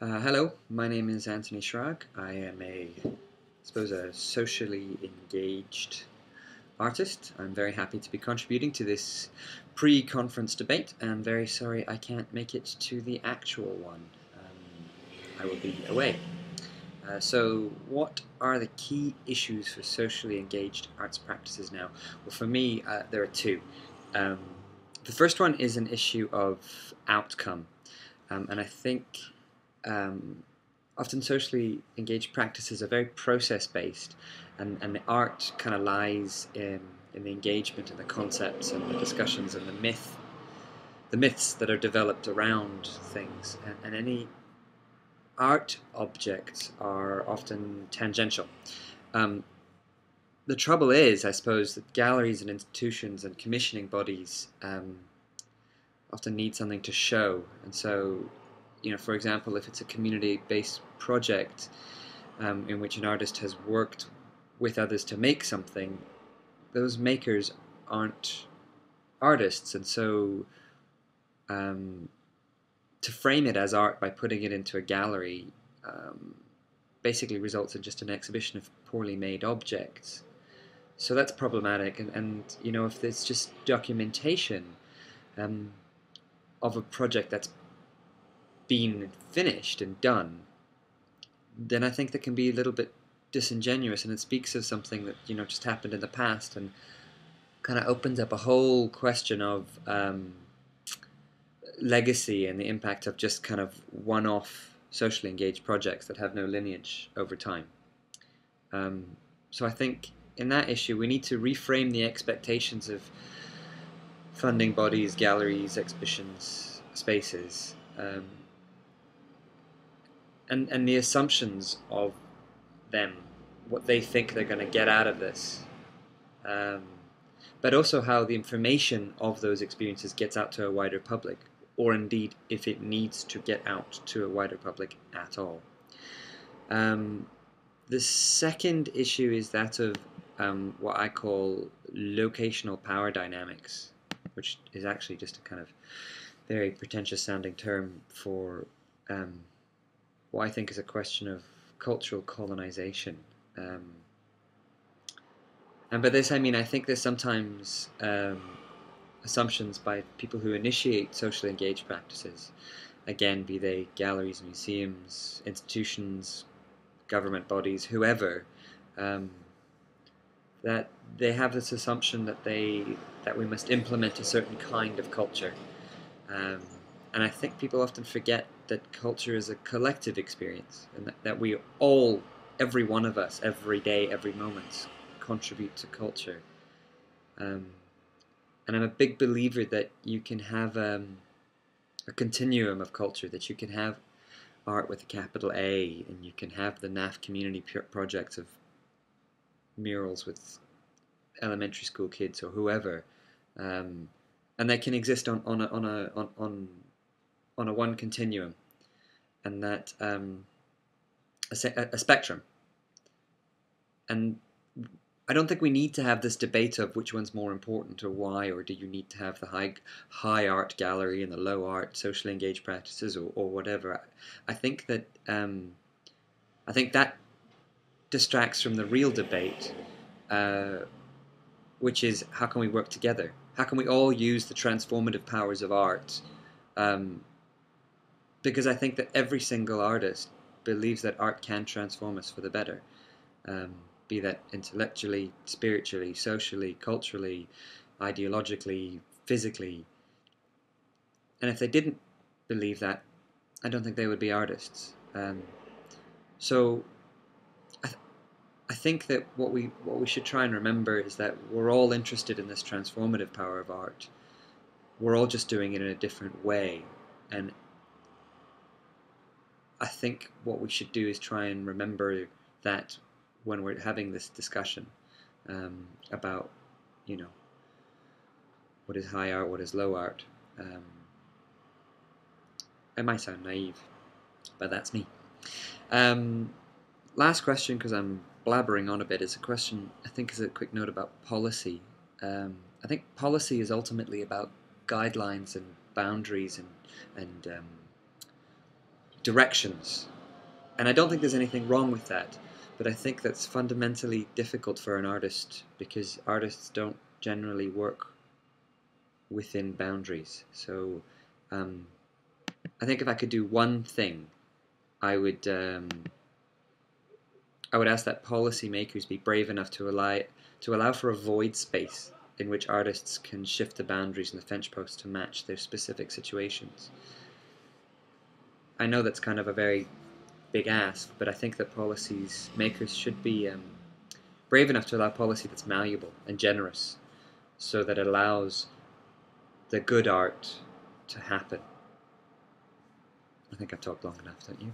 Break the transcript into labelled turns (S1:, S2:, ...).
S1: Hello, my name is Anthony Schrag. I am a socially engaged artist. I'm very happy to be contributing to this pre-conference debate, and very sorry I can't make it to the actual one. I will be away. So what are the key issues for socially engaged arts practices now? Well, for me, there are two. Um, the first one is an issue of outcome, and I think um, often socially engaged practices are very process-based, and the art kind of lies in the engagement and the concepts and the discussions and the myths that are developed around things, and any art objects are often tangential. Um, the trouble is, I suppose, that galleries and institutions and commissioning bodies often need something to show, and so, for example, if it's a community-based project in which an artist has worked with others to make something, those makers aren't artists, and so to frame it as art by putting it into a gallery basically results in just an exhibition of poorly made objects. So that's problematic, and if there's just documentation of a project that's been finished and done, then I think that can be a little bit disingenuous, and it speaks of something that just happened in the past, and kind of opens up a whole question of legacy and the impact of just kind of one-off socially engaged projects that have no lineage over time. So I think in that issue we need to reframe the expectations of funding bodies, galleries, exhibitions, spaces, and the assumptions of them, what they think they're going to get out of this, but also how the information of those experiences gets out to a wider public, or indeed if it needs to get out to a wider public at all. The second issue is that of what I call locational power dynamics, which is actually just a kind of very pretentious sounding term for what I think is a question of cultural colonization. And by this I mean I think there's sometimes assumptions by people who initiate socially engaged practices, again, be they galleries, museums, institutions, government bodies, whoever, that they have this assumption that we must implement a certain kind of culture, and I think people often forget that culture is a collective experience, and that we all, every one of us, every day, every moment, contribute to culture. And I'm a big believer that you can have a continuum of culture, that you can have art with a capital A, and you can have the NAF community projects of murals with elementary school kids or whoever, and they can exist on a one continuum, and that a spectrum. And I don't think we need to have this debate of which one's more important or why, or do you need to have the high art gallery and the low art socially engaged practices, or whatever. I think that distracts from the real debate, which is how can we work together? How can we all use the transformative powers of art? Because I think that every single artist believes that art can transform us for the better. Be that intellectually, spiritually, socially, culturally, ideologically, physically. And if they didn't believe that, I don't think they would be artists. So I think that what we should try and remember is that we're all interested in this transformative power of art. We're all just doing it in a different way. And I think what we should do is try and remember that when we're having this discussion about, what is high art, what is low art. It might sound naive, but that's me. Last question, because I'm blabbering on a bit, is a question, I think, is a quick note about policy. I think policy is ultimately about guidelines and boundaries and directions. And I don't think there's anything wrong with that, but I think that's fundamentally difficult for an artist because artists don't generally work within boundaries. So I think if I could do one thing, I would ask that policymakers be brave enough to allow for a void space in which artists can shift the boundaries and the fence posts to match their specific situations. I know that's kind of a very big ask, but I think that policies makers should be brave enough to allow policy that's malleable and generous, so that it allows the good art to happen. I think I've talked long enough, don't you?